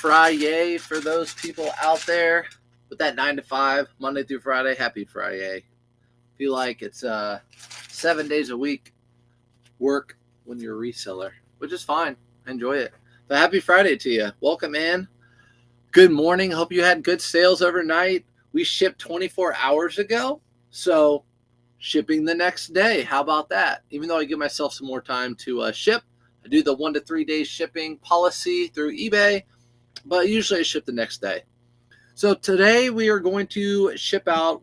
Friday for those people out there with that 9 to 5, Monday through Friday. Happy Friday. Feel like it's 7 days a week work when you're a reseller, which is fine. Enjoy it. But happy Friday to you. Welcome in. Good morning. Hope you had good sales overnight. We shipped 24 hours ago, so shipping the next day. How about that? Even though I give myself some more time to ship, I do the 1 to 3 days shipping policy through eBay, but usually I ship the next day. So today we are going to ship out.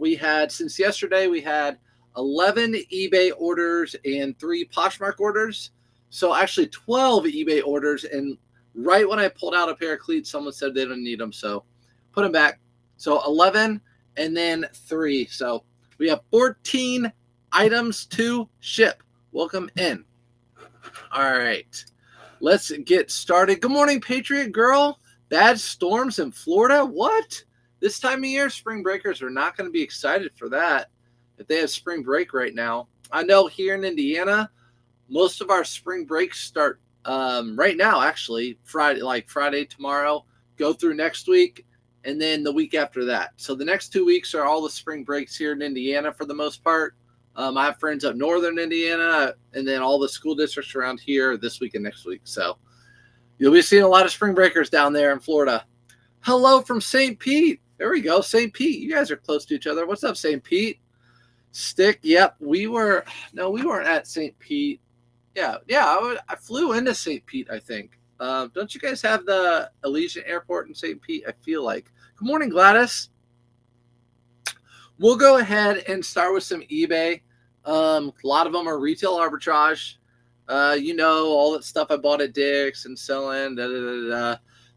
Since yesterday, we had 11 eBay orders and 3 Poshmark orders. So actually 12 eBay orders. And right when I pulled out a pair of cleats, someone said they didn't need them. So put them back. So 11 and then 3. So we have 14 items to ship. Welcome in. All right. Let's get started. Good morning, Patriot Girl. Bad storms in Florida? What? This time of year, spring breakers are not going to be excited for that if they have spring break right now. I know here in Indiana, most of our spring breaks start right now, actually, Friday, tomorrow, go through next week, and then the week after that. So the next 2 weeks are all the spring breaks here in Indiana for the most part. I have friends up northern Indiana, and then all the school districts around here this week and next week. So you'll be seeing a lot of spring breakers down there in Florida. Hello from St. Pete. There we go. St. Pete. You guys are close to each other. What's up, St. Pete? Stick. Yep. We weren't at St. Pete. Yeah. I flew into St. Pete, I think. Don't you guys have the Allegiant Airport in St. Pete? I feel like. Good morning, Gladys. We'll go ahead and start with some eBay. A lot of them are retail arbitrage. All that stuff I bought at Dick's and selling.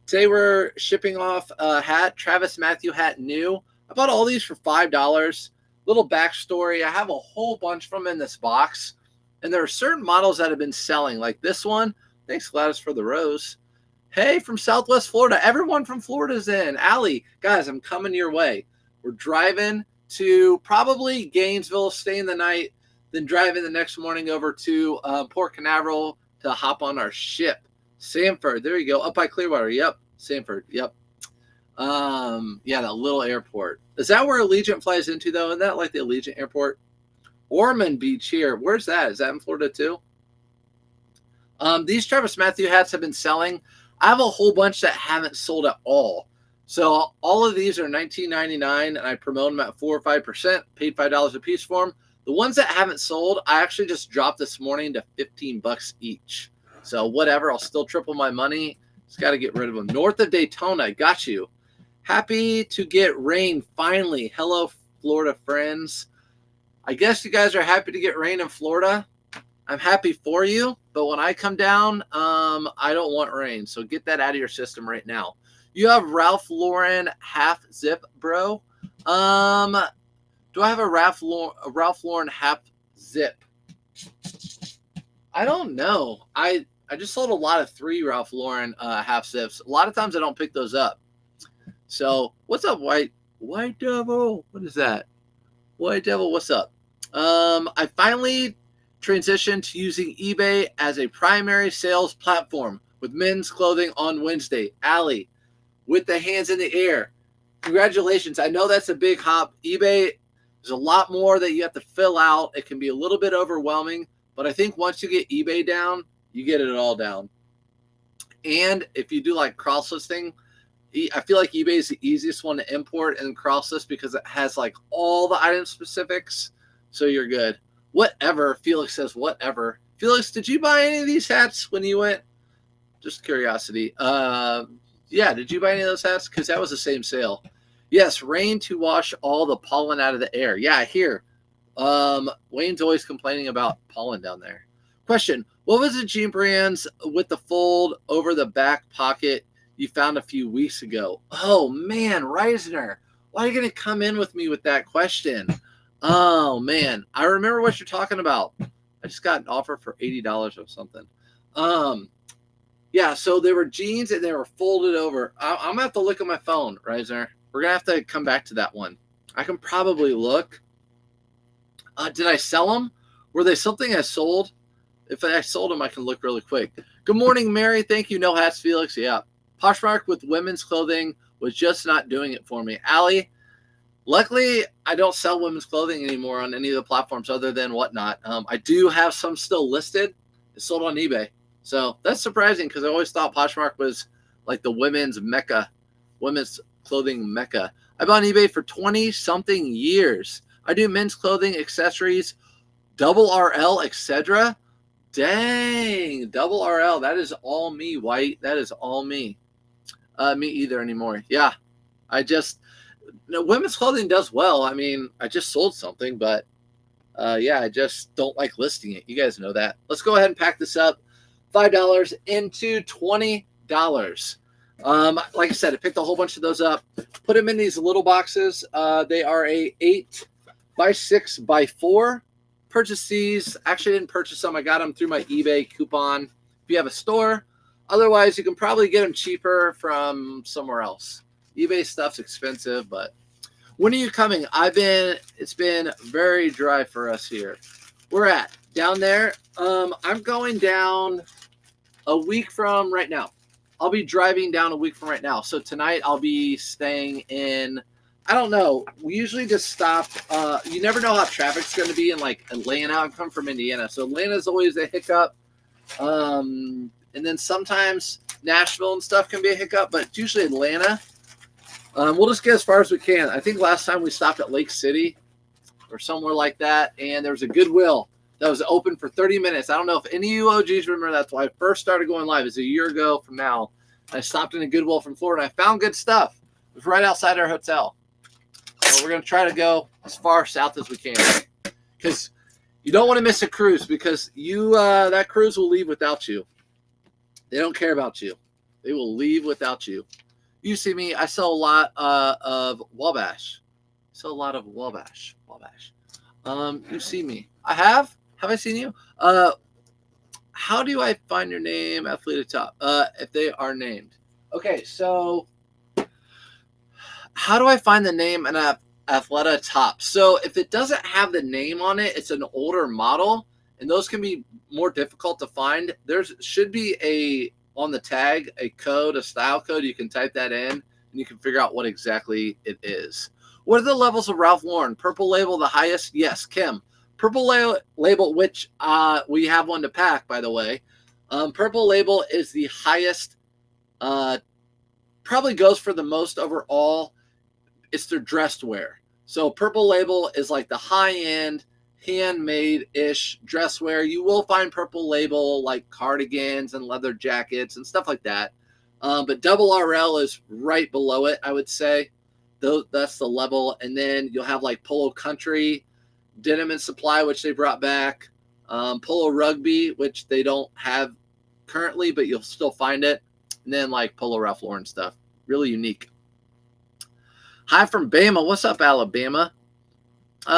Today we're shipping off a hat, Travis Matthew hat new. I bought all these for $5. Little backstory. I have a whole bunch of them in this box. And there are certain models that have been selling, like this one. Thanks, Gladys, for the rose. Hey, from Southwest Florida. Everyone from Florida's in. Allie, guys, I'm coming your way. We're driving to probably Gainesville, staying the night, then driving the next morning over to Port Canaveral to hop on our ship. Sanford, there you go, up by Clearwater. Yep, Sanford. Yep. That little airport. Is that where Allegiant flies into, though? Isn't that like the Allegiant Airport? Ormond Beach here. Where's that? Is that in Florida, too? These Travis Matthew hats have been selling. I have a whole bunch that haven't sold at all. So all of these are $19.99, and I promote them at 4 or 5%, paid $5 a piece for them. The ones that haven't sold, I actually just dropped this morning to $15 each. So whatever, I'll still triple my money. Just got to get rid of them. North of Daytona, got you. Happy to get rain finally. Hello, Florida friends. I guess you guys are happy to get rain in Florida. I'm happy for you, but when I come down, I don't want rain. So get that out of your system right now. You have Ralph Lauren half zip, bro. Do I have a Ralph Lauren half zip? I don't know. I just sold a lot of 3 Ralph Lauren half zips. A lot of times I don't pick those up. So what's up, White Devil? What is that? White Devil, what's up? I finally transitioned to using eBay as a primary sales platform with men's clothing on Wednesday. Allie, with the hands in the air. Congratulations. I know that's a big hop. eBay, there's a lot more that you have to fill out. It can be a little bit overwhelming, but I think once you get eBay down, you get it all down. And if you do like cross-listing, I feel like eBay is the easiest one to import and cross-list because it has like all the item specifics, so you're good. Whatever. Felix says whatever. Felix, did you buy any of these hats when you went? Just curiosity. Did you buy any of those hats? Because that was the same sale. Yes, rain to wash all the pollen out of the air. Yeah, I hear. Wayne's always complaining about pollen down there. Question, what was the jean brands with the fold over the back pocket you found a few weeks ago? Oh, man, Reisner. Why are you going to come in with me with that question? Oh, man. I remember what you're talking about. I just got an offer for $80 or something. So they were jeans and they were folded over. I'm going to have to look at my phone, Reisner. We're going to have to come back to that one. I can probably look. Did I sell them? Were they something I sold? If I sold them, I can look really quick. Good morning, Mary. Thank you. No hats, Felix. Yeah. Poshmark with women's clothing was just not doing it for me. Allie, luckily, I don't sell women's clothing anymore on any of the platforms other than Whatnot. I do have some still listed. It's sold on eBay. So that's surprising because I always thought Poshmark was like the women's mecca, women's clothing mecca. I've been on eBay for 20-something years. I do men's clothing, accessories, double RL, etc. Dang, double RL. That is all me, White. That is all me. Me either anymore. Yeah, women's clothing does well. I mean, I just sold something, but yeah, I just don't like listing it. You guys know that. Let's go ahead and pack this up. $5 into $20. Like I said, I picked a whole bunch of those up, put them in these little boxes. They are a 8x6x4. Purchase these. Actually, I didn't purchase them. I got them through my eBay coupon. If you have a store, otherwise you can probably get them cheaper from somewhere else. eBay stuff's expensive, but when are you coming? It's been very dry for us here. We're at down there. I'm going down a week from right now. I'll be driving down a week from right now. So tonight I'll be staying in, I don't know. We usually just stop. You never know how traffic's going to be in like Atlanta. I come from Indiana. So Atlanta's always a hiccup. And then sometimes Nashville and stuff can be a hiccup, but it's usually Atlanta. We'll just get as far as we can. I think last time we stopped at Lake City or somewhere like that, and there was a Goodwill that was open for 30 minutes. I don't know if any of you OGs remember that's why I first started going live. It's a year ago from now. I stopped in a Goodwill from Florida, and I found good stuff. It was right outside our hotel. So we're going to try to go as far south as we can because you don't want to miss a cruise because that cruise will leave without you. They don't care about you. They will leave without you. You see me, I sell a lot of Wabash. Wabash. You see me. I have? Have I seen you? How do I find your name, Athlete at Top? If they are named. Okay, so how do I find the name and Athleta Top? So if it doesn't have the name on it, it's an older model, and those can be more difficult to find. There should be on the tag, a code, a style code. You can type that in, and you can figure out what exactly it is. What are the levels of Ralph Lauren? Purple label, the highest? Yes, Kim. Purple label, which we have one to pack, by the way. Purple label is the highest, probably goes for the most overall. It's their dressed wear. So Purple label is like the high-end, handmade-ish dress wear. You will find Purple label like cardigans and leather jackets and stuff like that. But double RL is right below it, I would say. That's the level. And then you'll have like Polo Country, Denim and Supply, which they brought back. Polo Rugby, which they don't have currently, but you'll still find it. And then like Polo Ralph Lauren stuff. Really unique. Hi from Bama. What's up, Alabama? Can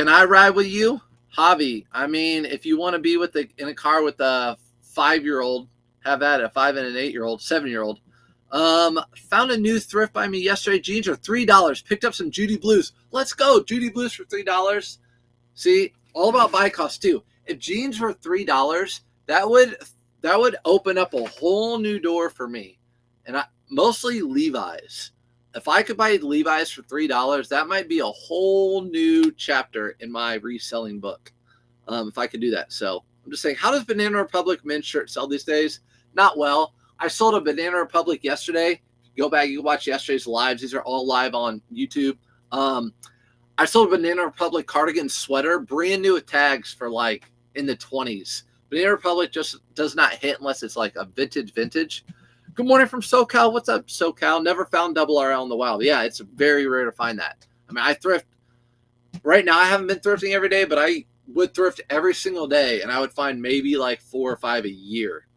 I ride with you? Javi, I mean, if you want to be in a car with a 5-year-old, have at it, a 5 and an 8-year-old, 7-year-old. Found a new thrift by me yesterday. Jeans are $3. Picked up some Judy Blues. Let's go. Judy Blues for $3. See, all about buy cost too. If jeans were $3, that would open up a whole new door for me. And mostly Levi's. If I could buy Levi's for $3, that might be a whole new chapter in my reselling book. If I could do that. So I'm just saying, how does Banana Republic men's shirt sell these days? Not well. I sold a Banana Republic yesterday. Go back, you can watch yesterday's lives. These are all live on YouTube. I sold a Banana Republic cardigan sweater, brand new with tags for like in the 20s. Banana Republic just does not hit unless it's like a vintage. Good morning from SoCal. What's up, SoCal? Never found double RL in the wild. Yeah, it's very rare to find that. I mean, I thrift. Right now, I haven't been thrifting every day, but I would thrift every single day, and I would find maybe like 4 or 5 a year.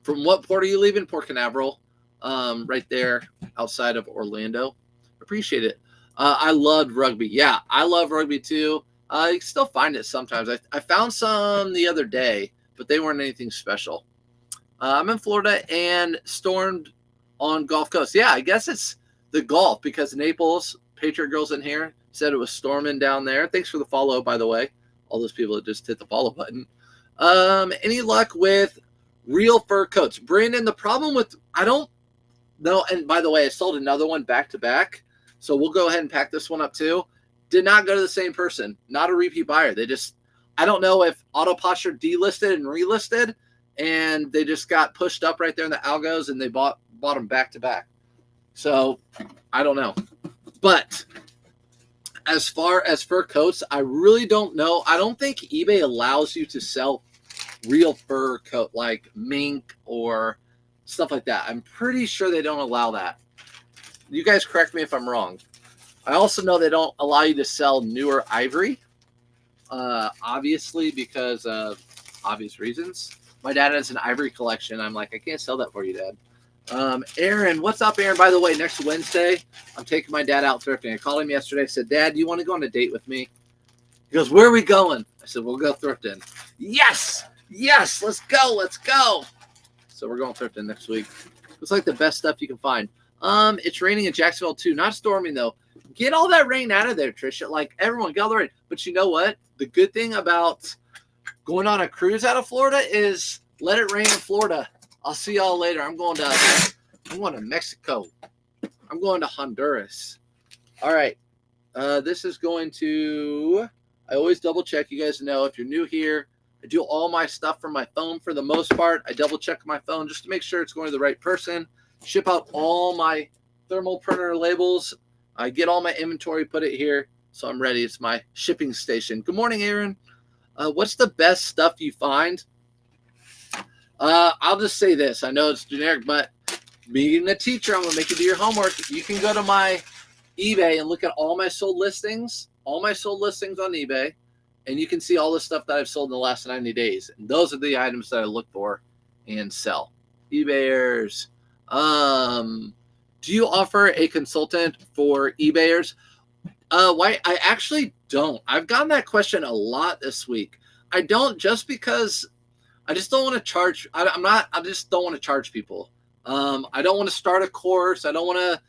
From what port are you leaving? Port Canaveral, right there outside of Orlando. Appreciate it. I loved rugby. Yeah, I love rugby too. You can still find it sometimes. I found some the other day, but they weren't anything special. I'm in Florida and stormed on Gulf Coast. Yeah, I guess it's the Gulf because Naples, Patriot Girls in here, said it was storming down there. Thanks for the follow, by the way. All those people that just hit the follow button. Any luck with real fur coats. Brandon, the problem with, I don't know, and by the way, I sold another one back to back, so we'll go ahead and pack this one up too. Did not go to the same person, not a repeat buyer. They just, I don't know if AutopOsture delisted and relisted, and they just got pushed up right there in the algos, and they bought them back to back. So I don't know. But as far as fur coats, I really don't know. I don't think eBay allows you to sell real fur coat like mink or stuff like that. I'm pretty sure they don't allow that. You guys correct me if I'm wrong. I also know they don't allow you to sell newer ivory, obviously because of obvious reasons. My dad has an ivory collection. I'm like, I can't sell that for you, Dad. Aaron, what's up, Aaron? By the way, next Wednesday, I'm taking my dad out thrifting. I called him yesterday. I said, Dad, do you want to go on a date with me? He goes, where are we going? I said, we'll go thrifting. Yes, let's go. So we're going thrifting next week. It's like the best stuff you can find. It's raining in Jacksonville too. Not storming though. Get all that rain out of there, Trisha. Like everyone, get all the rain. But you know what? The good thing about going on a cruise out of Florida is let it rain in Florida. I'll see y'all later. I'm going to Mexico. I'm going to Honduras. All right. This is going to, I always double check. You guys know if you're new here, I do all my stuff from my phone for the most part. I double check my phone just to make sure it's going to the right person. Ship out all my thermal printer labels. I get all my inventory, put it here, so I'm ready. It's my shipping station. Good morning, Aaron. What's the best stuff you find? I'll just say this. I know it's generic, but being a teacher, I'm going to make you do your homework. You can go to my eBay and look at all my sold listings on eBay, and you can see all the stuff that I've sold in the last 90 days. And those are the items that I look for and sell. eBayers. Do you offer a consultant for eBayers? Why? I actually don't. I've gotten that question a lot this week. I don't, just because I just don't want to charge. I just don't want to charge people. I don't want to start a course. I don't want to.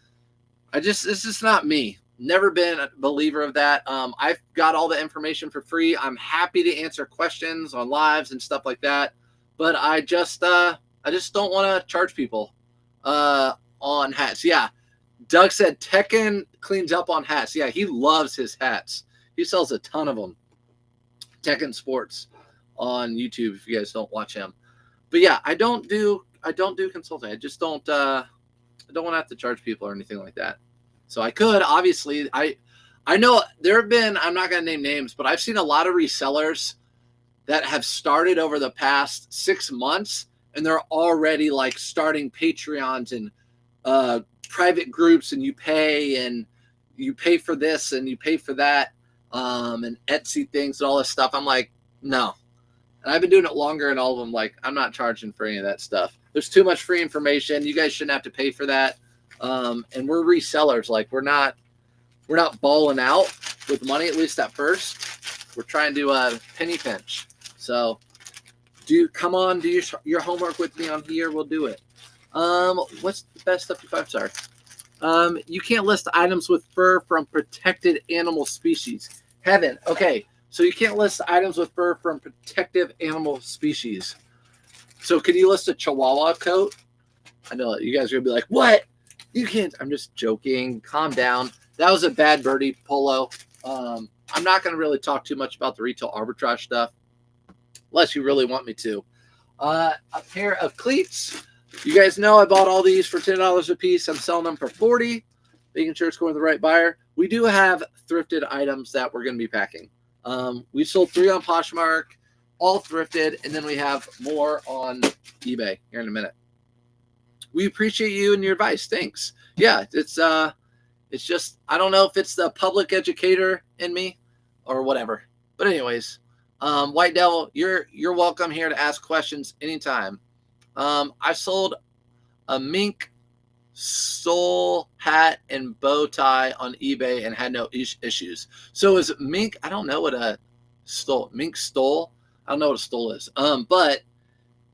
It's just not me. Never been a believer of that. I've got all the information for free. I'm happy to answer questions on lives and stuff like that. But I just don't want to charge people on hats. Yeah. Doug said Tekken cleans up on hats. Yeah, he loves his hats. He sells a ton of them. Tekken Sports on YouTube if you guys don't watch him. But yeah, I don't do consulting. I just don't I don't want to have to charge people or anything like that. So I could, obviously. I know there have been, I'm not going to name names, but I've seen a lot of resellers that have started over the past 6 months, and they're already like starting Patreons and private groups, and you pay for this and you pay for that, and Etsy things and all this stuff. I'm like, no. And I've been doing it longer, and all of them, like, I'm not charging for any of that stuff. There's too much free information. You guys shouldn't have to pay for that. And we're resellers. Like, we're not balling out with money, at least at first. We're trying to penny pinch. So do your homework with me on here. We'll do it. What's the best stuff you find? Sorry. You can't list items with fur from protected animal species. Heaven. Okay. So you can't list items with fur from protective animal species. So can you list a Chihuahua coat? I know you guys are going to be like, what? You can't. I'm just joking. Calm down. That was a bad birdie polo. I'm not going to really talk too much about the retail arbitrage stuff, unless you really want me to. A pair of cleats. You guys know I bought all these for $10 a piece. I'm selling them for $40, making sure it's going to the right buyer. We do have thrifted items that we're going to be packing. We sold 3 on Poshmark, all thrifted, and then we have more on eBay here in a minute. We appreciate you and your advice. Thanks. Yeah, it's just, I don't know if it's the public educator in me or whatever. But anyways, White Devil, you're welcome here to ask questions anytime. I sold a mink stole hat and bow tie on eBay and had no issues. So is mink, I don't know what a mink stole. I don't know what a stole is. But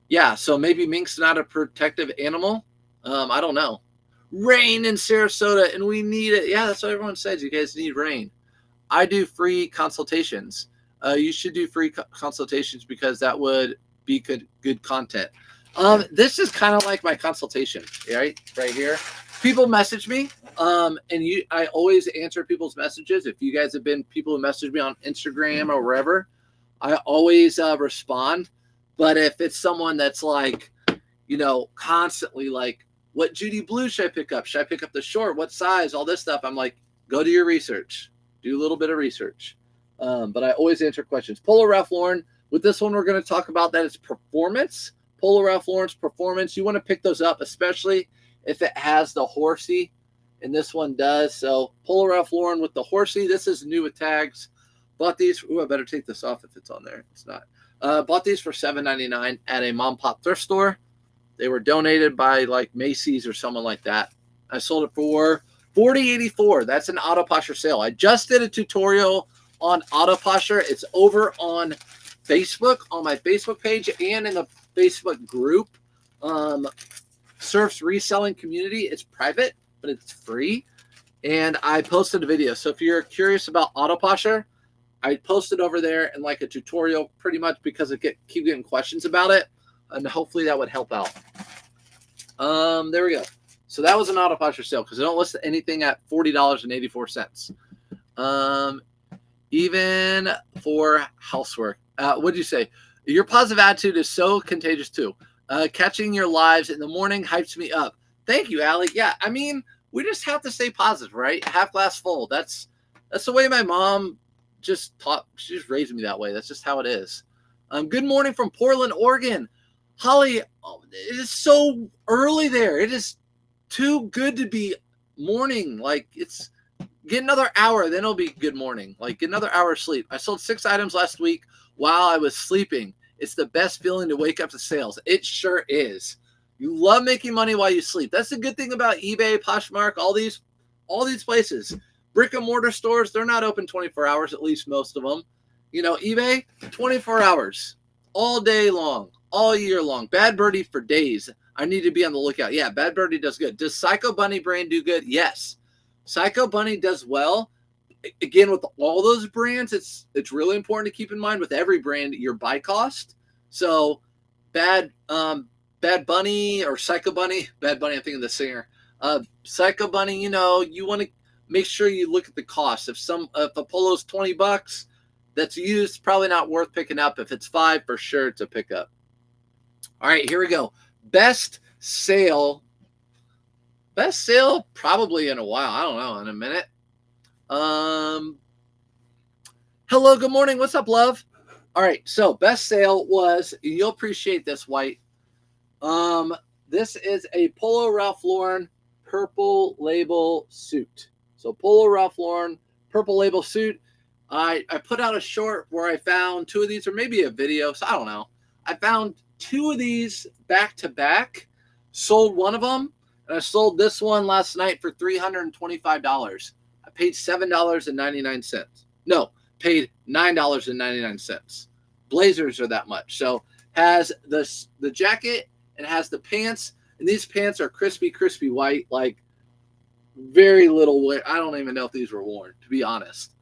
yeah, so maybe mink's not a protective animal. I don't know. Rain in Sarasota, and we need it. Yeah, that's what everyone says. You guys need rain. I do free consultations. You should do free consultations because that would be good content. This is kind of like my consultation, right here. People message me, and I always answer people's messages. If you guys have been people who message me on Instagram or wherever, I always respond. But if it's someone that's like, constantly like, what Judy Blue should I pick up? Should I pick up the short? What size? All this stuff. I'm like, go do your research. Do a little bit of research. But I always answer questions. Polo Ralph Lauren. With this one, we're going to talk about that it's performance. Polo Ralph Lauren's performance. You want to pick those up, especially if it has the horsey, and this one does. So Polo Ralph Lauren with the horsey. This is new with tags. Bought these. Ooh, I better take this off if it's on there. It's not. Bought these for $7.99 at a mom pop thrift store. They were donated by like Macy's or someone like that. I sold it for $40.84. That's an AutopPoser sale. I just did a tutorial on AutopPoser. It's over on Facebook, on my Facebook page, and in the Facebook group. Surf's reselling community. It's private, but it's free. And I posted a video. So if you're curious about AutopPoser, I posted over there in like a tutorial pretty much because I keep getting questions about it. And hopefully that would help out. There we go. So that was an AutopPoser sale because I don't list anything at $40.84. Even for housework. What did you say? Your positive attitude is so contagious too. Catching your lives in the morning hypes me up. Thank you, Allie. Yeah, I mean, we just have to stay positive, right? Half glass full. That's the way my mom just taught. She just raised me that way. That's just how it is. Good morning from Portland, Oregon. Holly, it is so early there. It is too good to be morning. Like, get another hour, then it'll be good morning. Like, get another hour of sleep. I sold 6 items last week while I was sleeping. It's the best feeling to wake up to sales. It sure is. You love making money while you sleep. That's the good thing about eBay, Poshmark, all these places. Brick and mortar stores, they're not open 24 hours, at least most of them. eBay, 24 hours, all day long, all year long. Bad Birdie for days. I need to be on the lookout. Yeah, Bad Birdie does good. Does Psycho Bunny brand do good? Yes. Psycho Bunny does well. Again, with all those brands, it's really important to keep in mind with every brand your buy cost. So Bad Bunny or Psycho Bunny, Bad Bunny, I'm thinking of the singer. Psycho Bunny, you want to make sure you look at the cost. If a polo's $20 that's used, probably not worth picking up. If it's $5, for sure it's a pickup. All right, here we go. Best sale probably in a while. I don't know, in a minute. Hello, good morning. What's up, love? All right, so best sale was, you'll appreciate this, White. This is a Polo Ralph Lauren purple label suit. So Polo Ralph Lauren purple label suit. I put out a short where I found 2 of these, or maybe a video, so I don't know. I found 2 of these back to back, sold one of them, and I sold this one last night for $325. I paid $7.99. No, paid $9.99. Blazers are that much. So has the jacket and has the pants, and these pants are crispy white, like very little wear. I don't even know if these were worn, to be honest.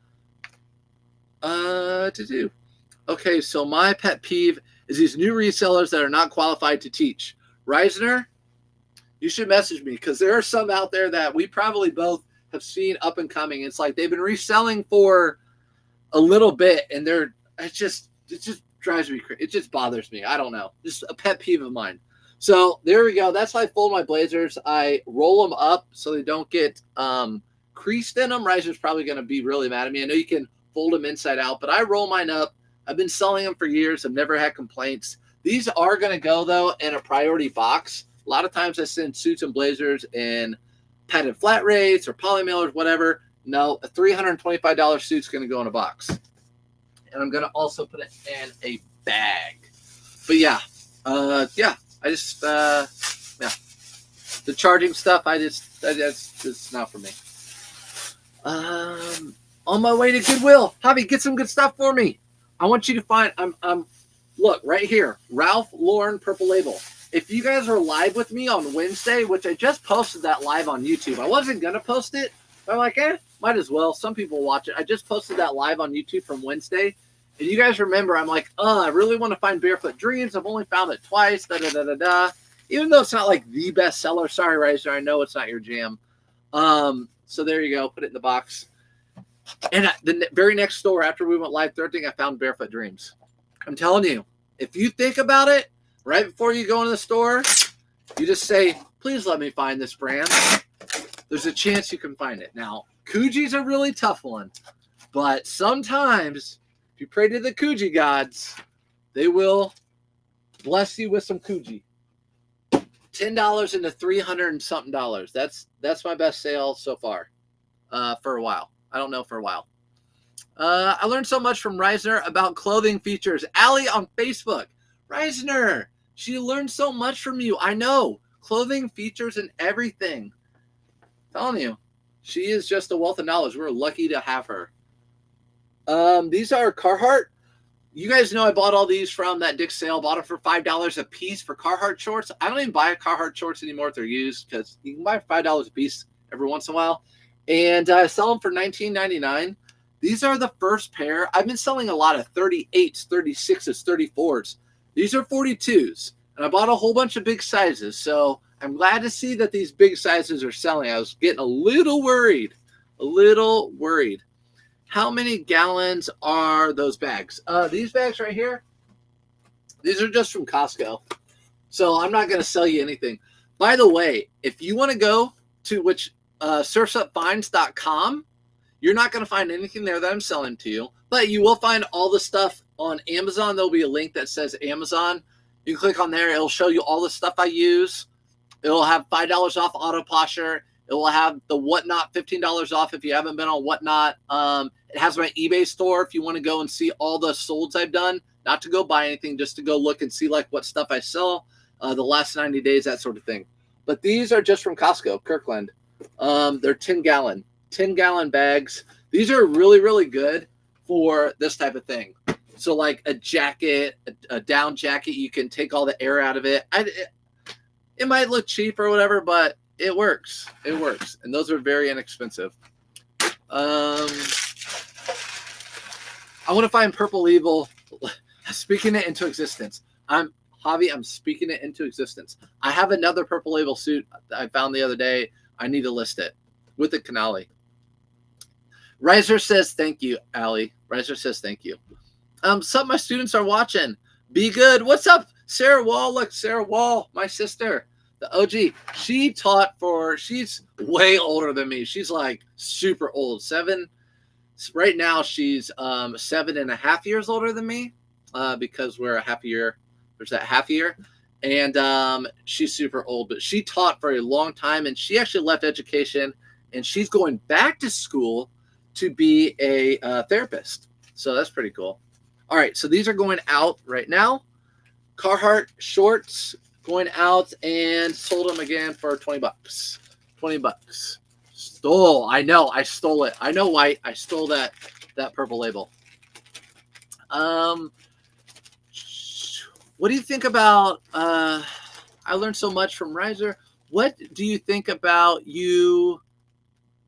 Okay, so my pet peeve is these new resellers that are not qualified to teach. Reisner, you should message me because there are some out there that we probably both have seen up and coming. It's like they've been reselling for a little bit, and it just drives me crazy. It just bothers me. I don't know. Just a pet peeve of mine. So there we go. That's how I fold my blazers. I roll them up so they don't get creased in them. Reisner's probably going to be really mad at me. I know you can fold them inside out, but I roll mine up. I've been selling them for years. I've never had complaints. These are going to go, though, in a priority box. A lot of times I send suits and blazers in padded flat rates or poly mailers, whatever. No, a $325 suit's going to go in a box. And I'm going to also put it in a bag. But yeah. The charging stuff, it's not for me. On my way to Goodwill. Javi, get some good stuff for me. I want you to find, look, right here, Ralph Lauren Purple Label. If you guys are live with me on Wednesday, which I just posted that live on YouTube. I wasn't going to post it, but I'm like, might as well. Some people watch it. I just posted that live on YouTube from Wednesday. And you guys remember, I'm like, I really want to find Barefoot Dreams. I've only found it twice. Da da da da da. Even though it's not like the best seller. Sorry, Riser. I know it's not your jam. So there you go. Put it in the box. And the very next store after we went live thrifting, I found Barefoot Dreams. I'm telling you, if you think about it, right before you go into the store, you just say, please let me find this brand. There's a chance you can find it. Now, Coogi's a really tough one, but sometimes if you pray to the Coogi gods, they will bless you with some Coogi. $10 into $300 and something. That's my best sale so far for a while. I don't know for a while. I learned so much from Reisner about clothing features. Allie on Facebook. Reisner, she learned so much from you. I know. Clothing features and everything. I'm telling you. She is just a wealth of knowledge. We're lucky to have her. These are Carhartt. You guys know I bought all these from that Dick's sale. Bought them for $5 a piece for Carhartt shorts. I don't even buy Carhartt shorts anymore if they're used because you can buy $5 a piece every once in a while. And I sell them for $19.99. These are the first pair. I've been selling a lot of 38s, 36s, 34s. These are 42s. And I bought a whole bunch of big sizes. So I'm glad to see that these big sizes are selling. I was getting a little worried. How many gallons are those bags? These bags right here, these are just from Costco. So I'm not going to sell you anything. By the way, if you want to go to surfsupfinds.com, you're not going to find anything there that I'm selling to you, but you will find all the stuff on Amazon. There'll be a link that says Amazon. You can click on there. It'll show you all the stuff I use. It'll have $5 off AutopPoser. It will have the Whatnot $15 off if you haven't been on Whatnot. It has my eBay store if you want to go and see all the solds I've done. Not to go buy anything, just to go look and see like what stuff I sell, the last 90 days, that sort of thing. But these are just from Costco, Kirkland. They're 10-gallon bags. These are really, really good for this type of thing. So like a jacket, a down jacket, you can take all the air out of it. It might look cheap or whatever, but it works. It works. And those are very inexpensive. I want to find Purple Evil. Speaking it into existence. I'm speaking it into existence. I have another Purple Label suit that I found the other day. I need to list it with the Canali. Riser says thank you, Allie. Riser says thank you. Some of my students are watching. Be good. What's up, Sarah Wall? Look, Sarah Wall, my sister, the OG. She's way older than me. She's like super old. Right now, she's 7.5 years older than me because we're a half year. There's that half year. And she's super old, but she taught for a long time, and she actually left education, and she's going back to school to be a therapist. So that's pretty cool. All right, so these are going out right now. Carhartt shorts going out, and sold them again for $20. $20. I know, I stole it. I know why I stole that Purple Label. What do you think about, I learned so much from Riser. What do you think about you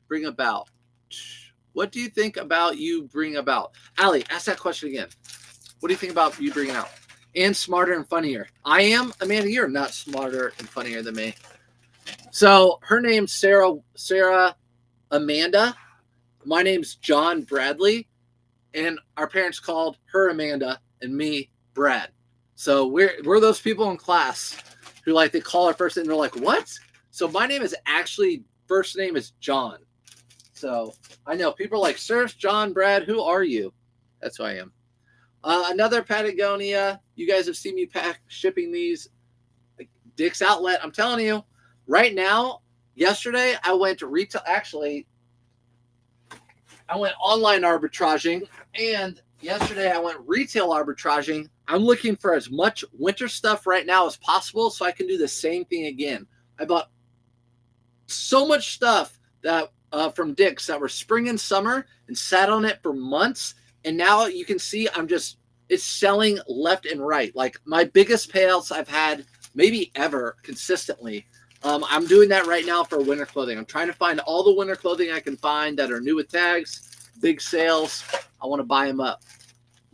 bring about? What do you think about you bring about? Allie, ask that question again. What do you think about you bringing out? And smarter and funnier. I am? Amanda, you're not smarter and funnier than me. So her name's Sarah Amanda. My name's John Bradley. And our parents called her Amanda and me Brad. So we're those people in class who like they call our first name and they're like, what? So my name is actually, first name is John. So I know people are like, Sir, John, Brad, who are you? That's who I am. Another Patagonia. You guys have seen me shipping these. Dick's Outlet. I'm telling you, right now, yesterday I went to retail. Actually, I went online arbitraging, and yesterday I went retail arbitraging. I'm looking for as much winter stuff right now as possible so I can do the same thing again. I bought so much stuff that from Dick's that were spring and summer and sat on it for months. And now you can see it's selling left and right. Like my biggest payouts I've had maybe ever consistently. I'm doing that right now for winter clothing. I'm trying to find all the winter clothing I can find that are new with tags, big sales. I want to buy them up.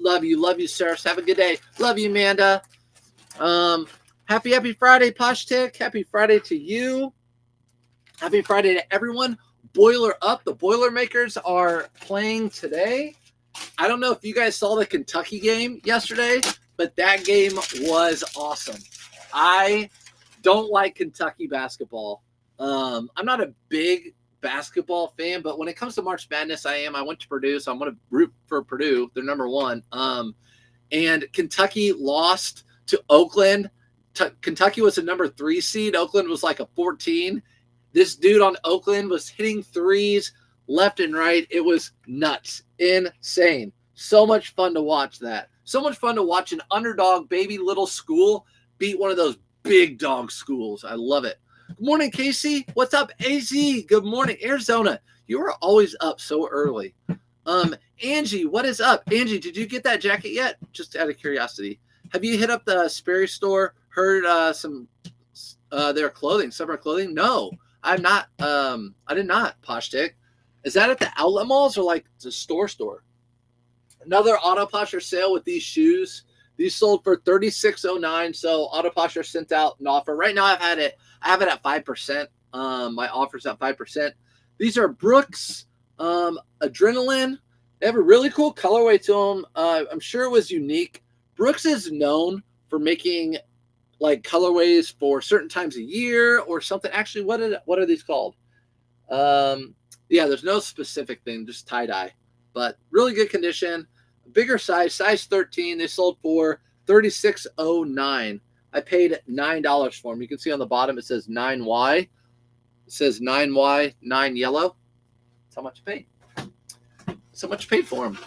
Love you, Sarah. Have a good day. Love you, Amanda. Happy Friday, Poshtick. Happy Friday to you. Happy Friday to everyone. Boiler up. The Boilermakers are playing today. I don't know if you guys saw the Kentucky game yesterday, but that game was awesome. I don't like Kentucky basketball. I'm not a big basketball fan, but when it comes to March Madness, I am. I went to Purdue, so I'm going to root for Purdue. They're number one. And Kentucky lost to Oakland. Kentucky was a number 3 seed. Oakland was like a 14. This dude on Oakland was hitting threes left and right. It was nuts. Insane. So much fun to watch that. So much fun to watch an underdog baby little school beat one of those big dog schools. I love it. Good morning, Casey. What's up, AZ? Good morning, Arizona. You are always up so early. Angie, what is up? Angie, did you get that jacket yet? Just out of curiosity. Have you hit up the Sperry store? Heard some their clothing, summer clothing? No, I'm not. I did not, Poshtick. Is that at the outlet malls or like the store? Another AutopOser sale with these shoes. These sold for $36.09. So AutopOser sent out an offer. Right now I have it at 5%. My offer's at 5%. These are Brooks Adrenaline. They have a really cool colorway to them. I'm sure it was unique. Brooks is known for making like colorways for certain times a year or something. Actually, what are these called? Yeah, there's no specific thing, just tie-dye. But really good condition. Bigger size 13. They sold for $36.09. I paid $9 for them. You can see on the bottom it says 9Y. It says 9Y, 9 yellow. That's how much I paid. So much paid for them.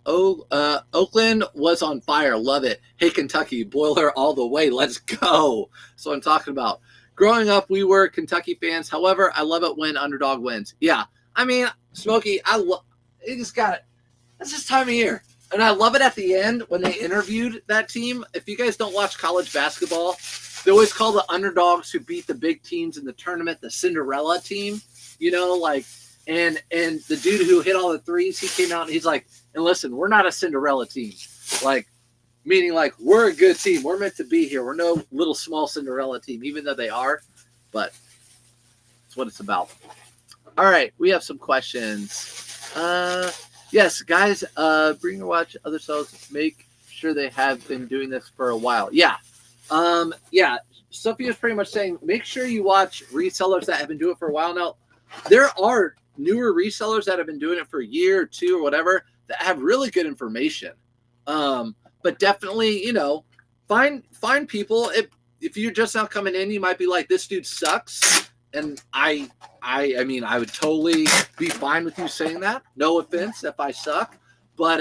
Oakland was on fire. Love it. Hey, Kentucky, boiler all the way. Let's go. That's what I'm talking about. Growing up, we were Kentucky fans. However, I love it when underdog wins. Yeah. I mean, Smokey, it just got it. That's this time of year. And I love it at the end when they interviewed that team. If you guys don't watch college basketball, they always call the underdogs who beat the big teams in the tournament the Cinderella team. You know, like, and the dude who hit all the threes, he came out and he's like, and listen, we're not a Cinderella team. Like, meaning like we're a good team. We're meant to be here. We're no little small Cinderella team, even though they are. But that's what it's about. All right, we have some questions. Yes, guys, bring your watch other sellers. Make sure they have been doing this for a while. Yeah. Yeah. Sophia's pretty much saying make sure you watch resellers that have been doing it for a while now. There are newer resellers that have been doing it for a year or two or whatever that have really good information. But definitely, you know, find people. If you're just now coming in, you might be like, this dude sucks. And I mean, I would totally be fine with you saying that. No offense if I suck. But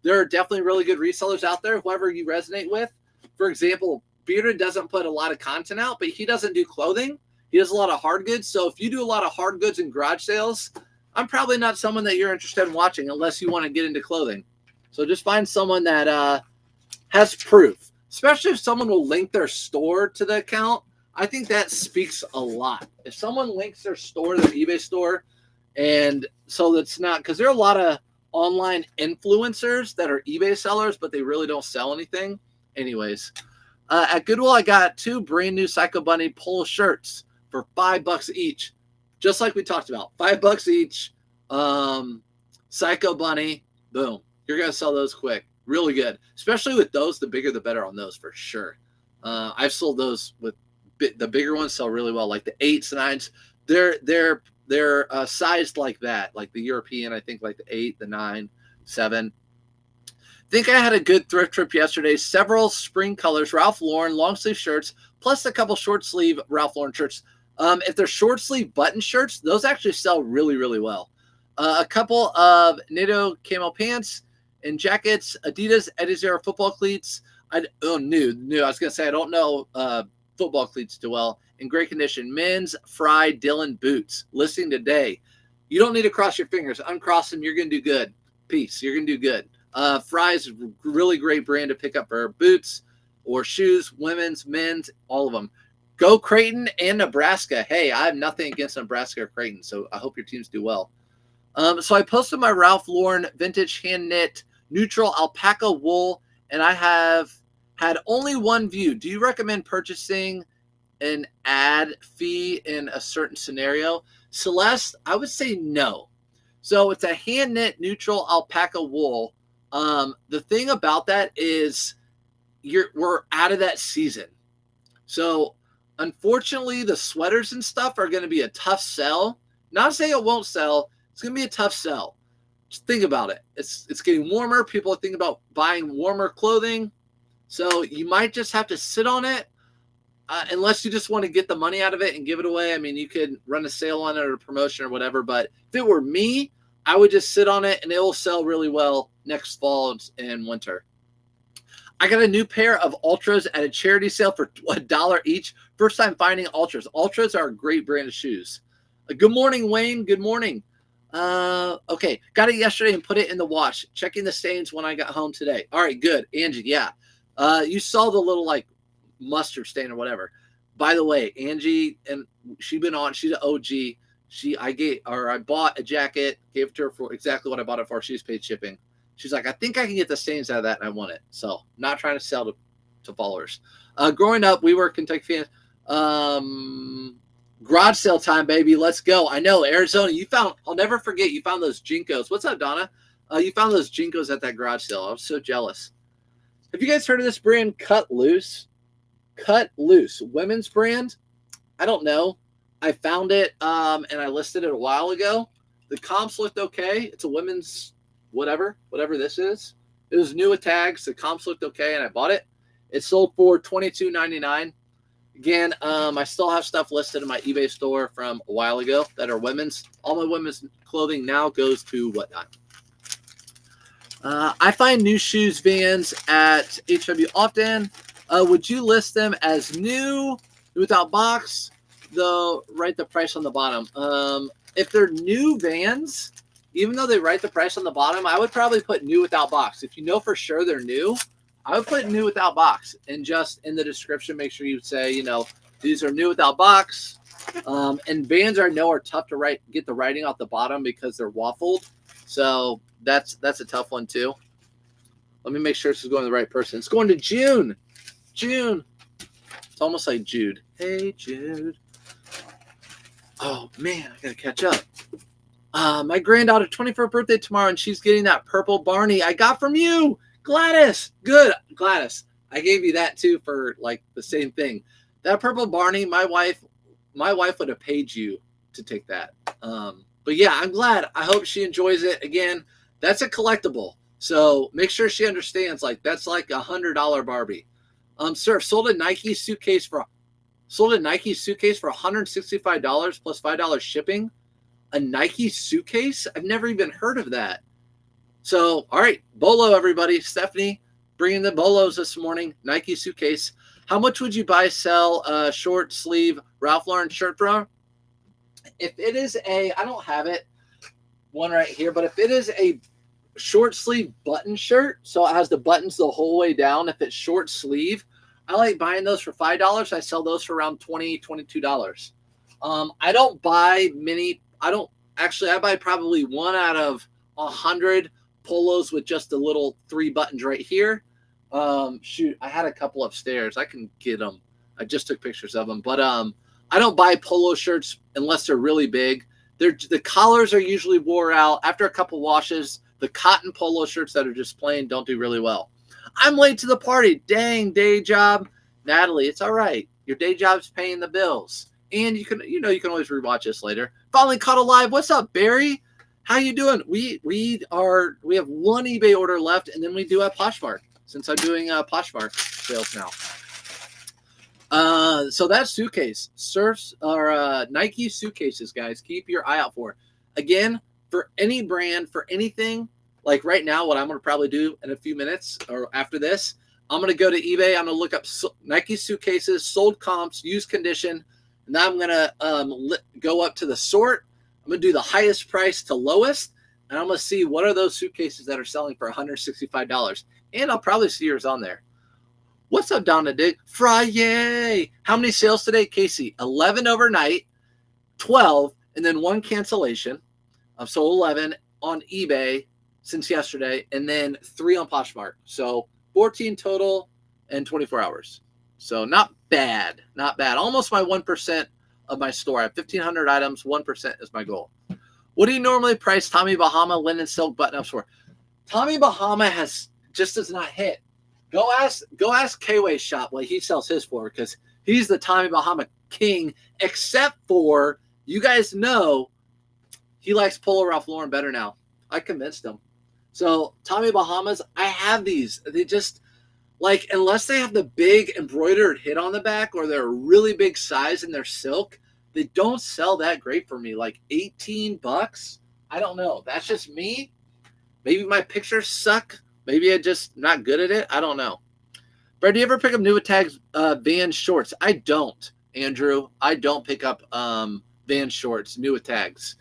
there are definitely really good resellers out there, whoever you resonate with. For example, Bearded doesn't put a lot of content out, but he doesn't do clothing. He does a lot of hard goods. So if you do a lot of hard goods and garage sales, I'm probably not someone that you're interested in watching unless you want to get into clothing. So just find someone that has proof, especially if someone will link their store to the account. I think that speaks a lot. If someone links their store, their eBay store, and so that's not, because there are a lot of online influencers that are eBay sellers, but they really don't sell anything. Anyways, at Goodwill, I got 2 brand new Psycho Bunny polo shirts for $5 each. Just like we talked about, $5 each. Psycho Bunny, boom. You're going to sell those quick. Really good. Especially with those, the bigger the better on those for sure. I've sold those with the bigger ones sell really well, like the 8s, 9s. They're sized like that, like the European, I think like the 8, the 9, 7. Think I had a good thrift trip yesterday. Several spring colors, Ralph Lauren, long sleeve shirts, plus a couple short sleeve Ralph Lauren shirts. If they're short sleeve button shirts, those actually sell really, really well. A couple of NATO camo pants and jackets, Adidas Eddie Zero football cleats. New. I was going to say, I don't know football cleats too well. In great condition. Men's Fry Dylan boots. Listing today. You don't need to cross your fingers. Uncross them. You're going to do good. Peace. You're going to do good. Fry's really great brand to pick up for boots or shoes, women's, men's, all of them. Go Creighton and Nebraska. Hey, I have nothing against Nebraska or Creighton, so I hope your teams do well. So I posted my Ralph Lauren vintage hand knit neutral alpaca wool, and I have had only one view. Do you recommend purchasing an ad fee in a certain scenario? Celeste, I would say no. So it's a hand knit neutral alpaca wool. The thing about that is we're out of that season. So unfortunately, the sweaters and stuff are going to be a tough sell. Not saying it won't sell. It's going to be a tough sell. Just think about it. It's getting warmer. People are thinking about buying warmer clothing. So you might just have to sit on it unless you just want to get the money out of it and give it away. I mean, you could run a sale on it or a promotion or whatever. But if it were me, I would just sit on it and it will sell really well next fall and winter. I got a new pair of Ultras at a charity sale for $1 each. First time finding Ultras. Ultras are a great brand of shoes. Good morning, Wayne. Good morning. Okay, got it yesterday and put it in the wash. Checking the stains when I got home today. All right, good. Angie, yeah. You saw the little like mustard stain or whatever. By the way, Angie, and she's been on. She's an OG. I bought a jacket, gave it to her for exactly what I bought it for. She's paid shipping. She's like, I think I can get the stains out of that, and I want it. So, not trying to sell to followers. Growing up, we were Kentucky fans. Garage sale time, baby. Let's go. I know, Arizona. I'll never forget, you found those Jinkos. What's up, Donna? You found those Jinkos at that garage sale. I was so jealous. Have you guys heard of this brand, Cut Loose? Cut Loose. Women's brand? I don't know. I found it, and I listed it a while ago. The comps looked okay. It's a women's whatever this is. It was new with tags. The comps looked okay, and I bought it. It sold for $22.99. Again, I still have stuff listed in my eBay store from a while ago that are women's. All my women's clothing now goes to Whatnot. I find new shoes vans at HW often. Would you list them as new without box? Though, write the price on the bottom. If they're new vans, even though they write the price on the bottom, I would probably put new without box. If you know for sure they're new, I would put new without box, and just in the description, make sure you say, these are new without box. And vans are tough to get the writing off the bottom because they're waffled. So that's a tough one too. Let me make sure this is going to the right person. It's going to June. June. It's almost like Jude. Hey, Jude. Oh man, I gotta catch up. My granddaughter's 24th birthday tomorrow, and she's getting that purple Barney I got from you, Gladys. Good, Gladys. I gave you that too for like the same thing. That purple Barney, my wife would have paid you to take that. But yeah, I'm glad. I hope she enjoys it. Again, that's a collectible, so make sure she understands. Like that's like $100 Barbie. Sir, sold a Nike suitcase for $165 plus $5 shipping. A Nike suitcase? I've never even heard of that. So, all right, Bolo, everybody. Stephanie, bringing the Bolos this morning. Nike suitcase. How much would you sell a short sleeve Ralph Lauren shirt for? If it is I don't have one right here, but if it is a short sleeve button shirt, so it has the buttons the whole way down, if it's short sleeve, I like buying those for $5. I sell those for around $20, $22. I don't buy many. I buy probably 1 out of 100 polos with just the little 3 buttons right here. Shoot, I had a couple upstairs. I can get them. I just took pictures of them. But I don't buy polo shirts unless they're really big. The collars are usually wore out. After a couple washes, the cotton polo shirts that are just plain don't do really well. I'm late to the party. Dang, day job. Natalie, it's all right. Your day job's paying the bills. And you can always rewatch this later. Finally caught alive. What's up, Barry? How you doing? We have 1 eBay order left, and then we do have Poshmark, since I'm doing Poshmark sales now. So that suitcase, Nike suitcases, guys. Keep your eye out for. Again, for any brand, for anything, like right now, what I'm going to probably do in a few minutes or after this, I'm going to go to eBay. I'm going to look up Nike suitcases, sold comps, used condition. And now I'm going to go up to the sort. I'm going to do the highest price to lowest. And I'm going to see what are those suitcases that are selling for $165. And I'll probably see yours on there. What's up, Donna Dig? Friday. How many sales today, Casey? 11 overnight, 12, and then 1 cancellation. I've sold 11 on eBay since yesterday, and then 3 on Poshmark. So 14 total in 24 hours. So not bad, not bad. Almost my 1% of my store. I have 1,500 items. 1% is my goal. What do you normally price Tommy Bahama linen silk button-ups for? Tommy Bahama does not hit. Go ask K-Way's shop what he sells his for, because he's the Tommy Bahama king, except for, you guys know, he likes Polo Ralph Lauren better now. I convinced him. So Tommy Bahamas, I have these. They just, like, unless they have the big embroidered hit on the back or they're a really big size and they're silk, they don't sell that great for me. Like $18. I don't know. That's just me. Maybe my pictures suck. Maybe I'm just not good at it. I don't know. Brad, do you ever pick up Nuitag's Van shorts? I don't, Andrew. I don't pick up Van shorts, Nuitag's.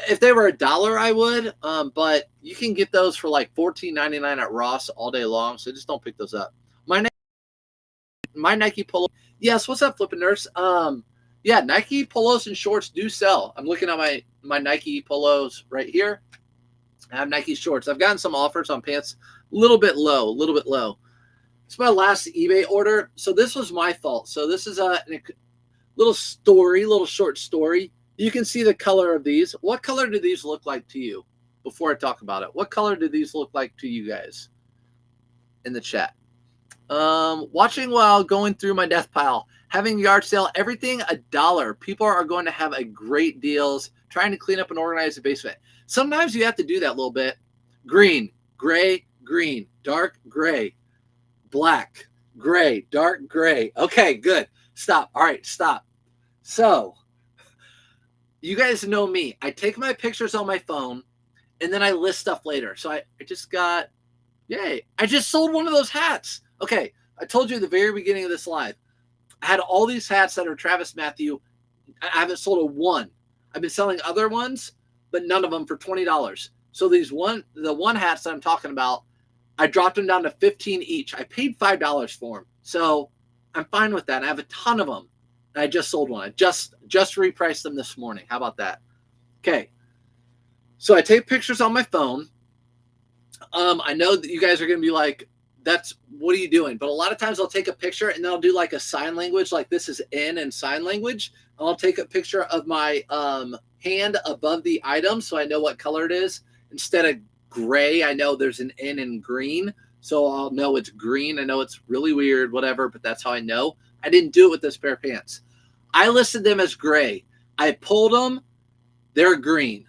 If they were $1, I would. But you can get those for like $14.99 at Ross all day long. So just don't pick those up. My Nike polo. Yes, what's up, Flippin' Nurse? Yeah, Nike polos and shorts do sell. I'm looking at my Nike polos right here. I have Nike shorts. I've gotten some offers on pants, a little bit low. It's my last eBay order. So this was my fault. So this is a little short story. You can see the color of these. What color do these look like to you? Before I talk about it, what color do these look like to you guys in the chat? Watching while going through my death pile, having yard sale, everything $1. People are going to have a great deals, trying to clean up and organize the basement. Sometimes you have to do that a little bit. Green, gray, green, dark gray, black, gray, dark gray. Okay, good. Stop. All right, stop. So you guys know me. I take my pictures on my phone and then I list stuff later. So I just got, yay. I just sold one of those hats. Okay, I told you at the very beginning of this live, I had all these hats that are Travis Matthew. I haven't sold a one. I've been selling other ones, but none of them for $20. So the one hats that I'm talking about, I dropped them down to $15 each. I paid $5 for them. So I'm fine with that. I have a ton of them. And I just sold one. I just repriced them this morning. How about that? Okay. So I take pictures on my phone. I know that you guys are going to be like, what are you doing? But a lot of times I'll take a picture and then I'll do like a sign language, like this is N in sign language. I'll take a picture of my hand above the item so I know what color it is. Instead of gray, I know there's an N in green. So I'll know it's green. I know it's really weird, whatever, but that's how I know. I didn't do it with this pair of pants. I listed them as gray. I pulled them. They're green.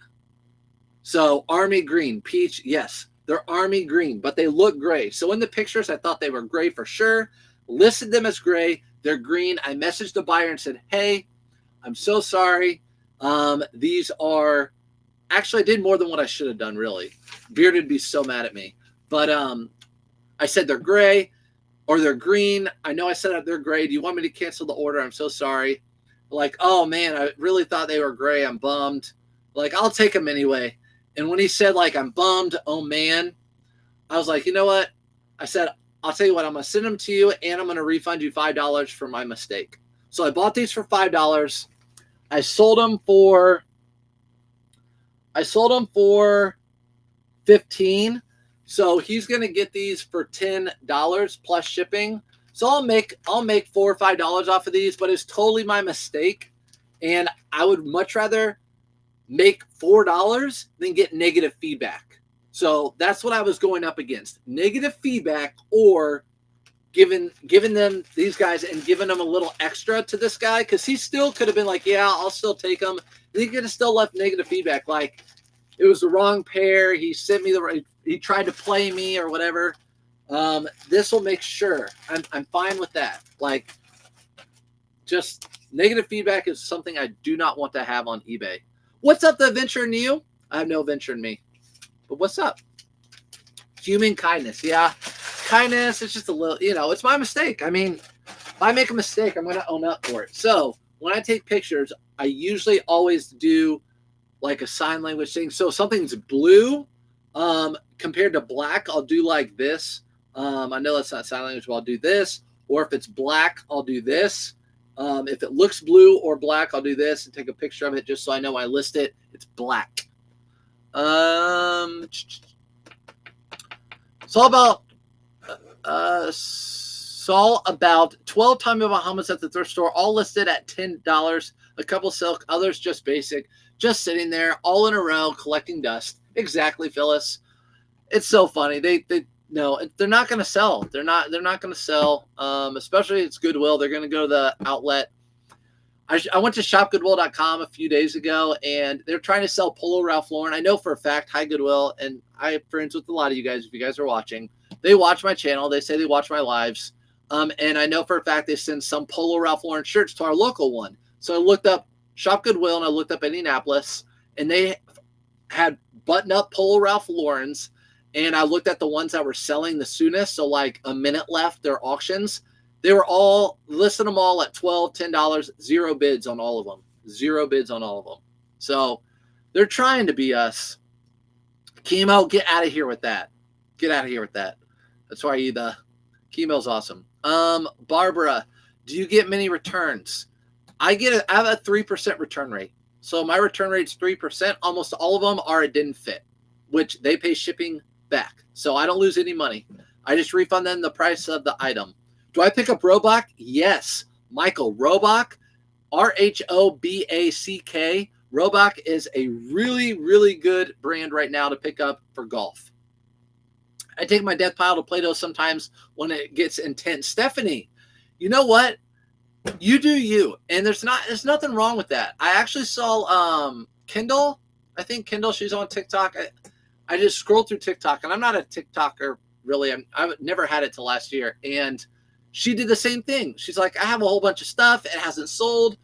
So army green, peach, yes. They're army green, but they look gray. So in the pictures, I thought they were gray for sure. Listed them as gray. They're green. I messaged the buyer and said, hey, I'm so sorry. These are, actually I did more than what I should have done, really. Bearded would be so mad at me. But I said they're gray or they're green. I know I said they're gray. Do you want me to cancel the order? I'm so sorry. Like, oh man, I really thought they were gray. I'm bummed. Like, I'll take them anyway. And when he said, like, I'm bummed, oh, man, I was like, you know what? I said, I'll tell you what, I'm going to send them to you, and I'm going to refund you $5 for my mistake. So I bought these for $5. I sold them for $15. So he's going to get these for $10 plus shipping. So I'll make $4 or $5 off of these, but it's totally my mistake. And I would much rather make $4 than get negative feedback. So that's what I was going up against. Negative feedback or giving them these guys and giving them a little extra to this guy, because he still could have been like, yeah, I'll still take them. And he could have still left negative feedback. Like, it was the wrong pair. He sent me he tried to play me or whatever. This will make sure I'm fine with that. Like, just negative feedback is something I do not want to have on eBay. What's up, the venture in you? I have no venture in me. But what's up? Human kindness. Yeah. Kindness, it's just a little, it's my mistake. I mean, if I make a mistake, I'm going to own up for it. So when I take pictures, I usually always do like a sign language thing. So if something's blue compared to black, I'll do like this. I know that's not sign language, but I'll do this. Or if it's black, I'll do this. If it looks blue or black, I'll do this and take a picture of it just so I know when I list it, it's black. Saw about 12 Tommy Bahamas at the thrift store, all listed at $10. A couple silk, others just basic, just sitting there, all in a row, collecting dust. Exactly, Phyllis. It's so funny. They no, they're not going to sell. They're not going to sell. Especially it's Goodwill. They're going to go to the outlet. I went to shopgoodwill.com a few days ago, and they're trying to sell Polo Ralph Lauren. I know for a fact, hi Goodwill, and I have friends with a lot of you guys. If you guys are watching, they watch my channel. They say they watch my lives. And I know for a fact they send some Polo Ralph Lauren shirts to our local one. So I looked up Shop Goodwill, and I looked up Indianapolis, and they had button-up Polo Ralph Laurens, and I looked at the ones that were selling the soonest, so like a minute left, their auctions. They were all listing them all at $12, $10, zero bids on all of them. Zero bids on all of them. So they're trying to be us. Chemo, get out of here with that. Get out of here with that. That's why the chemo's awesome. Barbara, do you get many returns? I have a 3% return rate. So my return rate's 3%. Almost all of them are it didn't fit, which they pay shipping back. So I don't lose any money. I just refund them the price of the item. Do I pick up Roebuck? Yes. Michael, Roebuck, Roback. Roebuck is a really, really good brand right now to pick up for golf. I take my death pile to Play-Doh sometimes when it gets intense. Stephanie, you know what? You do you. And there's nothing wrong with that. I actually saw Kendall. I think Kendall, she's on TikTok. I just scrolled through TikTok, and I'm not a TikToker, really. I've never had it till last year. And she did the same thing. She's like, I have a whole bunch of stuff. It hasn't sold.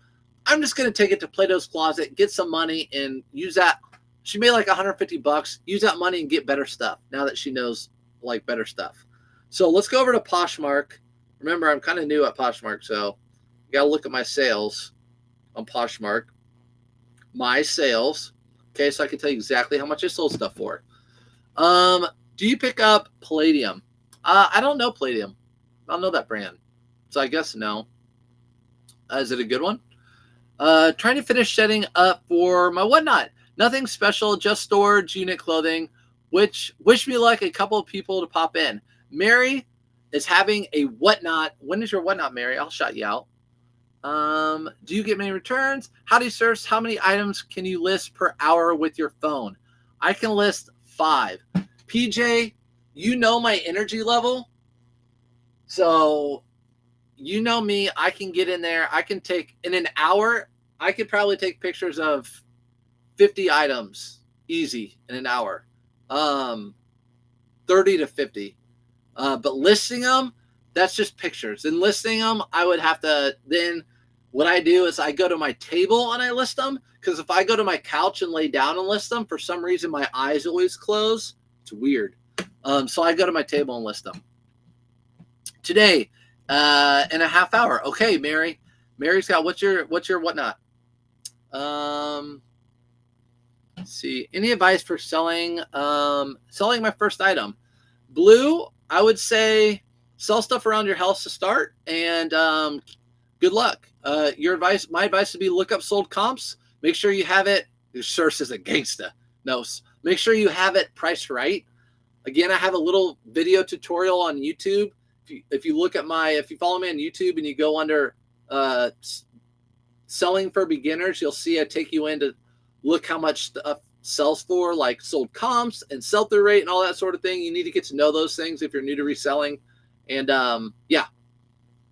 I'm just going to take it to Play-Doh's Closet, get some money, and use that. She made like $150. Use that money and get better stuff now that she knows like better stuff. So let's go over to Poshmark. Remember, I'm kind of new at Poshmark, so you got to look at my sales on Poshmark. My sales. Okay, so I can tell you exactly how much I sold stuff for. Do you pick up Palladium? I don't know Palladium. I don't know that brand. So I guess no. Is it a good one? Trying to finish setting up for my whatnot. Nothing special, just storage unit clothing, which wish me luck, a couple of people to pop in. Mary is having a whatnot. When is your whatnot, Mary? I'll shout you out. Do you get many returns? How do you search? How many items can you list per hour with your phone? I can list 5. PJ, you know my energy level. So you know me, I can get in there. I can take, in an hour, I could probably take pictures of 50 items easy in an hour. 30 to 50. But listing them, that's just pictures. And listing them, I would have to, then what I do is I go to my table and I list them. Because if I go to my couch and lay down and list them, for some reason my eyes always close. It's weird. So I go to my table and list them. Today, in a half hour. Okay, Mary. Mary's got what's your whatnot? Let's see. Any advice for selling my first item? Blue, I would say sell stuff around your house to start, and good luck. My advice would be look up sold comps. Make sure you have it. Your source is a gangsta. No, make sure you have it priced right. Again, I have a little video tutorial on YouTube. If you follow me on YouTube and you go under selling for beginners, you'll see I take you in to look how much stuff sells for, like sold comps and sell-through rate and all that sort of thing. You need to get to know those things if you're new to reselling. And yeah,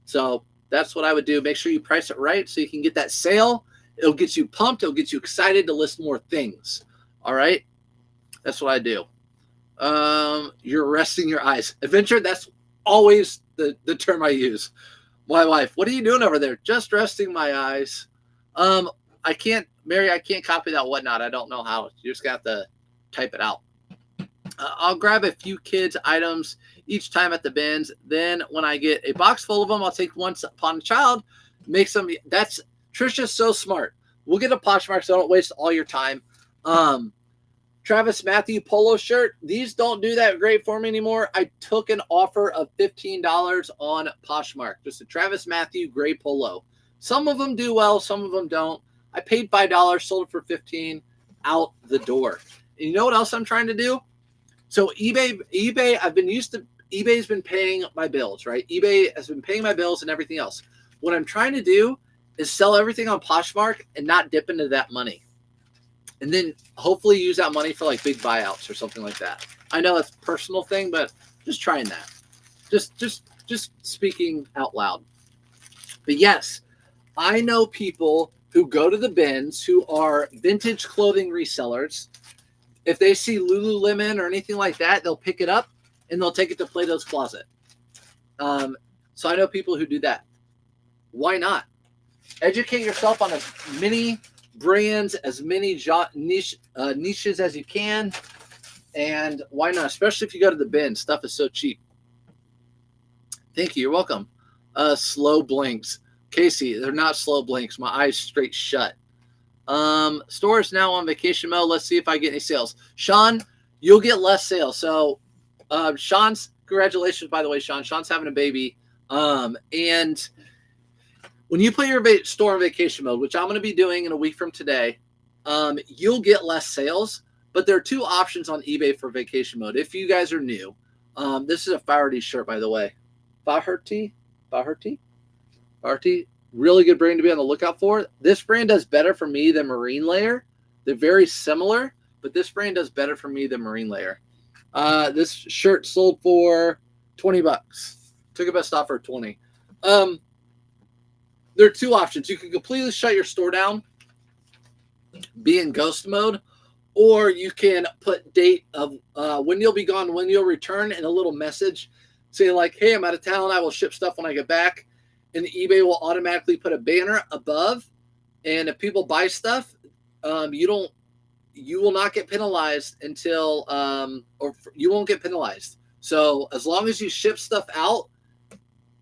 so that's what I would do. Make sure you price it right so you can get that sale. It'll get you pumped. It'll get you excited to list more things. All right. That's what I do. You're resting your eyes. Adventure, that's always the term I use. My wife, what are you doing over there? Just resting my eyes. I can't copy that whatnot. I don't know how. You just got to type it out. I'll grab a few kids' items each time at the bins. Then when I get a box full of them, I'll take once upon a child, make some. That's Trisha's so smart. We'll get a Poshmark so I don't waste all your time. Travis Matthew polo shirt. These don't do that great for me anymore. I took an offer of $15 on Poshmark. Just a Travis Matthew gray polo. Some of them do well, some of them don't. I paid $5, sold it for $15, out the door. And you know what else I'm trying to do? So eBay, eBay's been paying my bills, right? eBay has been paying my bills and everything else. What I'm trying to do is sell everything on Poshmark and not dip into that money. And then hopefully use that money for like big buyouts or something like that. I know it's a personal thing, but just trying that. Just speaking out loud. But yes, I know people who go to the bins who are vintage clothing resellers. If they see Lululemon or anything like that, they'll pick it up and they'll take it to Plato's Closet. So I know people who do that. Why not? Educate yourself on as many brands, as many niches as you can. And why not? Especially if you go to the bin. Stuff is so cheap. Thank you. You're welcome. Slow blinks. Casey, they're not slow blinks. My eyes straight shut. Store is now on vacation mode. Let's see if I get any sales. Sean, you'll get less sales. So, Sean's, congratulations, by the way, Sean. Sean's having a baby. And when you put your store on vacation mode, which I'm going to be doing in a week from today, you'll get less sales. But there are two options on eBay for vacation mode. If you guys are new, this is a Faherty shirt, by the way. Faherty, really good brand to be on the lookout for. This brand does better for me than Marine Layer. They're very similar, but this brand does better for me than Marine Layer. This shirt sold for $20. Took a best offer of 20. There are two options. You can completely shut your store down, be in ghost mode, or you can put date of when you'll be gone, when you'll return, and a little message. Say like, hey, I'm out of town. I will ship stuff when I get back. And eBay will automatically put a banner above. And if people buy stuff, you will not get penalized until, or you won't get penalized. So as long as you ship stuff out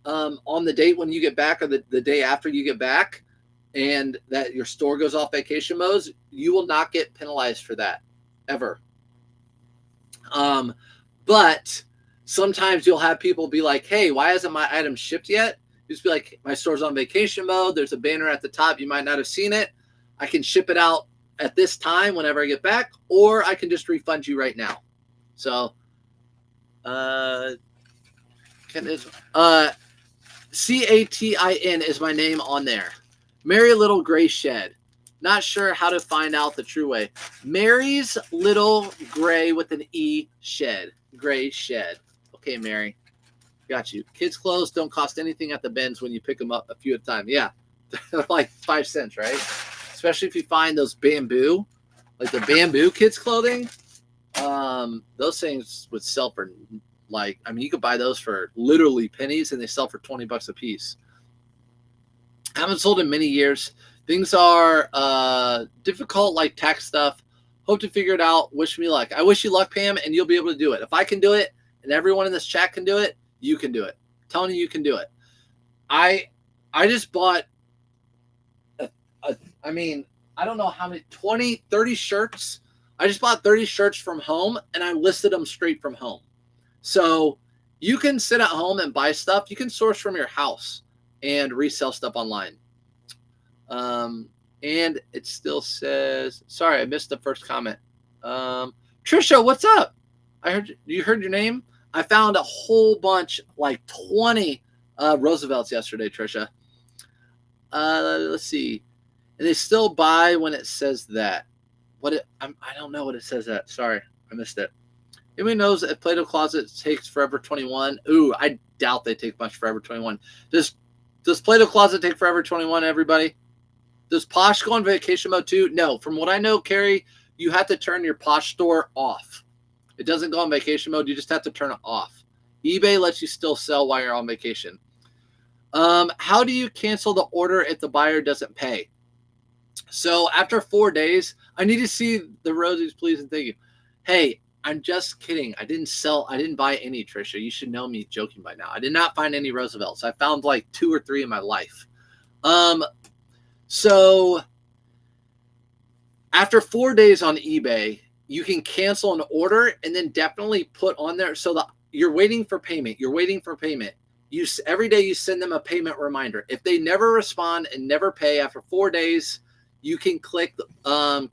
on the date when you get back or the day after you get back, and that your store goes off vacation modes, you will not get penalized for that ever. But sometimes you'll have people be like, hey, why hasn't my item shipped yet? Just be like, my store's on vacation mode. There's a banner at the top. You might not have seen it. I can ship it out at this time whenever I get back, or I can just refund you right now. So, CATIN is my name on there. Mary Little Gray Shed. Not sure how to find out the true way. Mary's Little Gray with an E Shed. Gray Shed. Okay, Mary. Got you. Kids' clothes don't cost anything at the bins when you pick them up a few at a time. Yeah. They're like 5 cents, right? Especially if you find those bamboo, like the bamboo kids' clothing. Those things would sell for you could buy those for literally pennies and they sell for $20 a piece. I haven't sold in many years. Things are difficult, like tax stuff. Hope to figure it out. Wish me luck. I wish you luck, Pam, and you'll be able to do it. If I can do it and everyone in this chat can do it, you can do it. I'm telling you can do it. I just bought, I don't know how many, 20, 30 shirts. I just bought 30 shirts from home, and I listed them straight from home. So you can sit at home and buy stuff. You can source from your house and resell stuff online. And it still says, sorry, I missed the first comment. Trisha, what's up? You heard your name? I found a whole bunch, like 20 Roosevelts yesterday, Trisha. Let's see. And they still buy when it says that. I don't know what it says that. Sorry, I missed it. Anybody knows if Play-Doh Closet takes Forever 21? Ooh, I doubt they take much Forever 21. Does Play-Doh Closet take Forever 21, everybody? Does Posh go on vacation mode too? No. From what I know, Carrie, you have to turn your Posh store off. It doesn't go on vacation mode. You just have to turn it off. eBay lets you still sell while you're on vacation. How do you cancel the order if the buyer doesn't pay? So after 4 days, I need to see the roses, please, and thank you. Hey, I'm just kidding. I didn't buy any, Trisha. You should know me joking by now. I did not find any Roosevelts. I found like 2 or 3 in my life. So after 4 days on eBay, you can cancel an order and then definitely put on there. So you're waiting for payment. Every day you send them a payment reminder. If they never respond and never pay after 4 days, you can click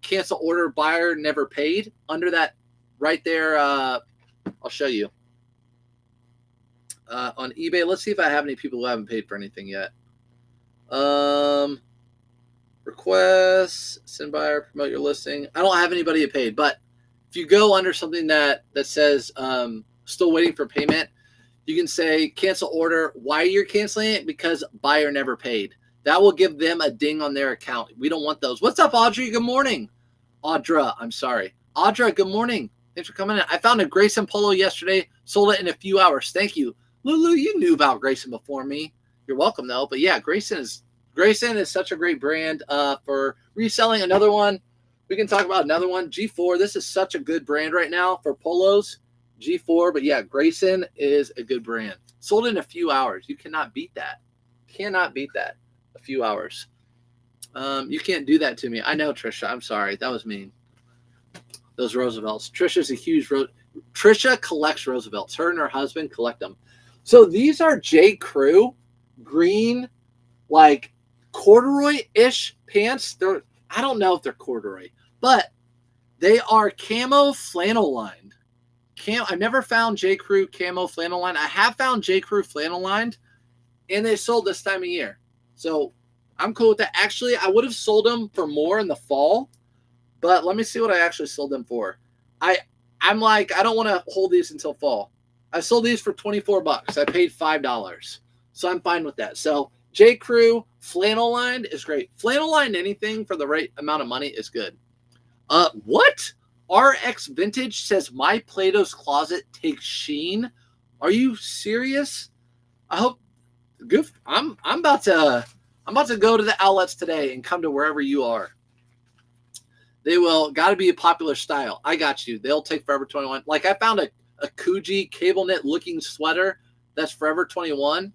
cancel order, buyer never paid under that right there. I'll show you. On eBay, let's see if I have any people who haven't paid for anything yet. Requests, send buyer, promote your listing. I don't have anybody who paid, but if you go under something that says still waiting for payment, you can say cancel order. Why you're canceling it? Because buyer never paid. That will give them a ding on their account. We don't want those. What's up, Audrey? Good morning. Audra, I'm sorry. Audra, good morning. Thanks for coming in. I found a Grayson polo yesterday. Sold it in a few hours. Thank you. Lulu, you knew about Grayson before me. You're welcome, though. But yeah, Grayson is such a great brand for reselling. Another one, we can talk about another one. G4, this is such a good brand right now for polos. G4, but yeah, Grayson is a good brand. Sold in a few hours. You cannot beat that. Cannot beat that. A few hours. You can't do that to me. I know, Trisha. I'm sorry. That was mean. Those Roosevelts. Trisha's a huge Trisha collects Roosevelts. Her and her husband collect them. So these are J. Crew green, like corduroy-ish pants. I don't know if they're corduroy, but they are camo flannel lined. I never found J. Crew camo flannel lined. I have found J. Crew flannel lined, and they sold this time of year. So I'm cool with that. Actually, I would have sold them for more in the fall, but let me see what I actually sold them for. I'm like, I don't want to hold these until fall. I sold these for $24. I paid $5. So I'm fine with that. So J. Crew flannel lined is great. Flannel lined anything for the right amount of money is good. What? RX Vintage says my Plato's Closet takes Sheen. Are you serious? I hope good. I'm about to go to the outlets today and come to wherever you are. They will got to be a popular style. I got you. They'll take Forever 21. Like I found a Coogi cable knit looking sweater that's Forever 21.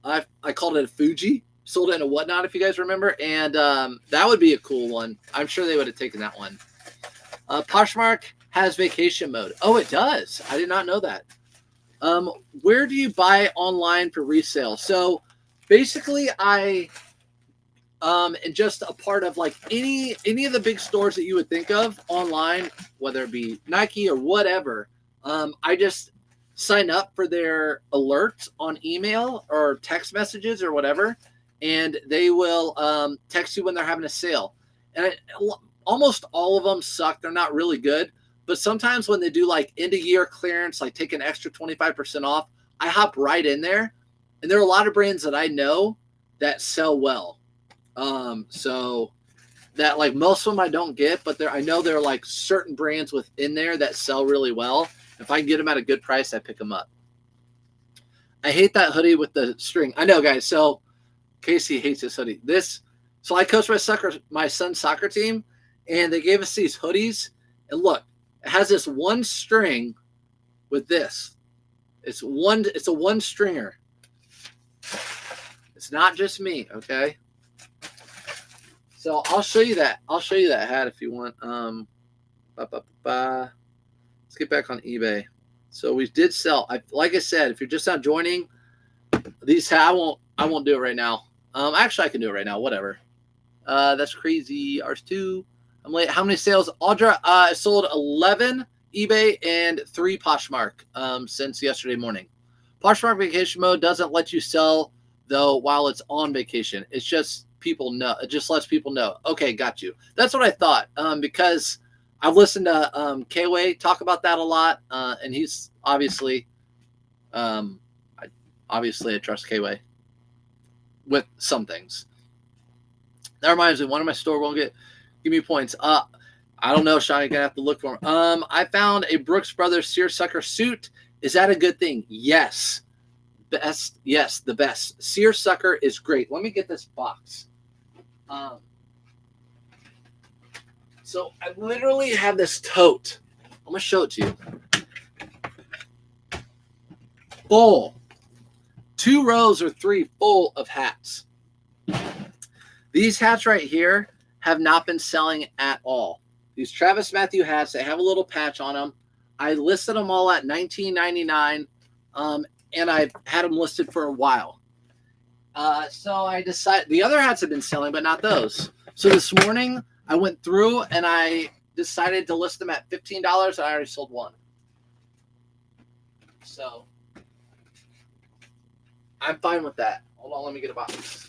I called it a Fuji. Sold it in a Whatnot, if you guys remember. And that would be a cool one. I'm sure they would have taken that one. Poshmark has vacation mode. Oh, it does. I did not know that. Where do you buy online for resale? So basically and just a part of like any of the big stores that you would think of online, whether it be Nike or whatever. I just sign up for their alerts on email or text messages or whatever, and they will text you when they're having a sale. And almost all of them suck. They're not really good. But sometimes when they do like end of year clearance, like take an extra 25% off, I hop right in there. And there are a lot of brands that I know that sell well. So that like most of them I don't get, but I know there are like certain brands within there that sell really well. If I can get them at a good price, I pick them up. I hate that hoodie with the string. I know, guys. So Casey hates this hoodie. So I coach my son's soccer team, and they gave us these hoodies. And look, it has this one string with this. It's a one stringer. It's not just me, okay? So I'll show you that. I'll show you that hat if you want. Let's get back on eBay. So we did sell. Like I said, if you're just not joining, these I won't do it right now. Actually, I can do it right now. Whatever. That's crazy. Ours too. I'm late. How many sales? Audra, I sold 11 eBay and 3 Poshmark since yesterday morning. Poshmark vacation mode doesn't let you sell though while it's on vacation. It's just people know. It just lets people know. Okay, got you. That's what I thought. Because I've listened to K-Way talk about that a lot, and he's obviously, I trust K-Way with some things. That reminds me, one of my store won't give me points. I don't know, Sean. You're gonna have to look for him. I found a Brooks Brothers seersucker suit. Is that a good thing? Yes. Best. Yes, the best. Seersucker is great. Let me get this box. So I literally have this tote. I'm gonna show it to you. Full. 2 rows or 3 full of hats. These hats right here have not been selling at all. These Travis Matthew hats, they have a little patch on them. I listed them all at $19.99, and I've had them listed for a while. So I decided the other hats have been selling, but not those. So this morning I went through and I decided to list them at $15. I already sold one. So I'm fine with that. Hold on, let me get a box.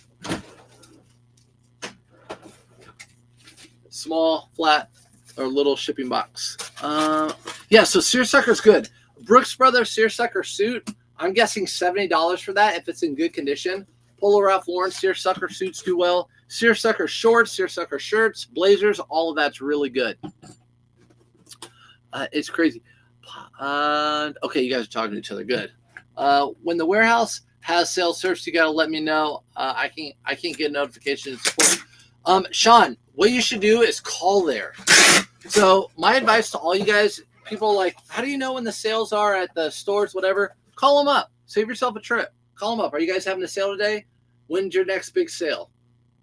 Small, flat, or little shipping box. Yeah, so seersucker's good. Brooks Brothers seersucker suit, I'm guessing $70 for that if it's in good condition. Polo Ralph Lauren seersucker suits do well. Seersucker shorts, seersucker shirts, blazers, all of that's really good. It's crazy. Okay, you guys are talking to each other. Good. When the warehouse has sales service, you got to let me know. I can't get notifications. Sean, what you should do is call there. So my advice to all you guys, people like, how do you know when the sales are at the stores, whatever? Call them up. Save yourself a trip. Call them up. Are you guys having a sale today? When's your next big sale?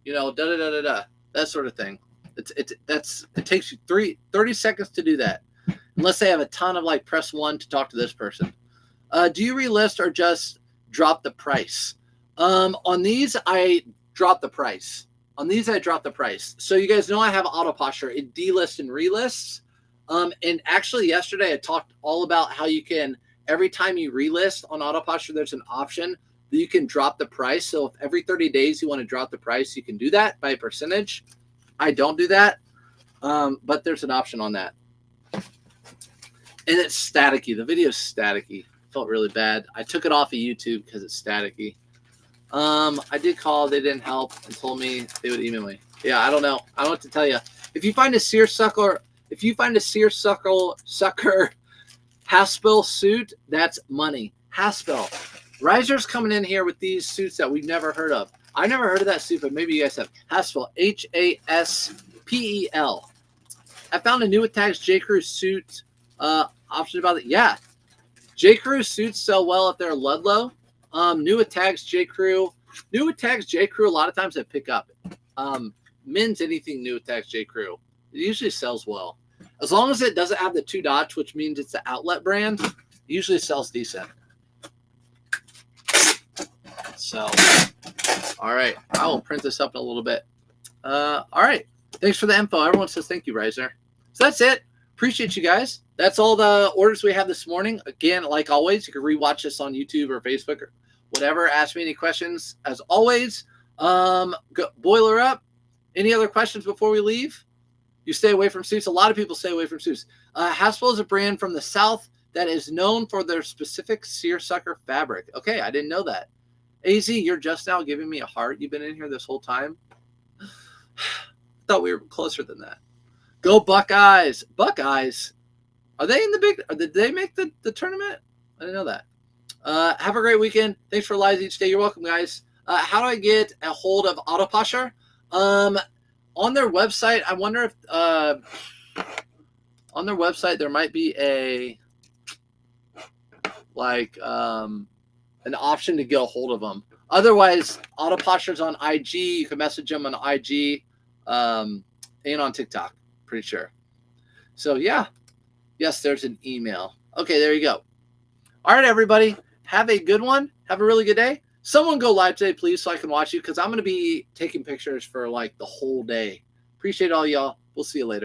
You know, that sort of thing. It takes you 30 seconds to do that. Unless they have a ton of like press 1 to talk to this person. Do you relist or just drop the price? On these, I drop the price. So you guys know I have AutopPoser. It delists and relists. And actually yesterday I talked all about how you can, every time you relist on AutopPoser, there's an option that you can drop the price. So if every 30 days you want to drop the price, you can do that by a percentage. I don't do that, but there's an option on that. And it's staticky. The video is staticky. Felt really bad. I took it off of YouTube because it's staticky. I did call. They didn't help and told me they would email me. Yeah, I don't know. I don't know what to tell you. If you find a seersucker Haspel suit, that's money. Haspel. Riser's coming in here with these suits that we've never heard of. I never heard of that suit, but maybe you guys have. Haspel. Haspel. I found a new Attacks J. Crew suit option about it. Yeah. J. Crew suits sell well if they're Ludlow. New Attacks J. Crew, a lot of times they pick up. Men's anything New Attacks J. Crew, it usually sells well. As long as it doesn't have the 2 dots, which means it's the outlet brand, it usually sells decent. So, all right, I will print this up in a little bit. All right, thanks for the info. Everyone says thank you, Riser. So that's it. Appreciate you guys. That's all the orders we have this morning. Again, like always, you can rewatch this on YouTube or Facebook or whatever. Ask me any questions. As always, boiler up. Any other questions before we leave? You stay away from suits. A lot of people stay away from suits. Haspel is a brand from the South that is known for their specific seersucker fabric. Okay, I didn't know that. AZ, you're just now giving me a heart. You've been in here this whole time. Thought we were closer than that. Go Buckeyes. Buckeyes. Are they in the big? Did they make the tournament? I didn't know that. Have a great weekend. Thanks for lives each day. You're welcome, guys. How do I get a hold of AutopPoser? On their website, I wonder if on their website there might be a an option to get a hold of them. Otherwise, AutopPoser's on IG. You can message them on IG and on TikTok. Pretty sure. So yeah. Yes, there's an email. Okay, there you go. All right, everybody. Have a good one. Have a really good day. Someone go live today, please, so I can watch you because I'm going to be taking pictures for like the whole day. Appreciate all y'all. We'll see you later.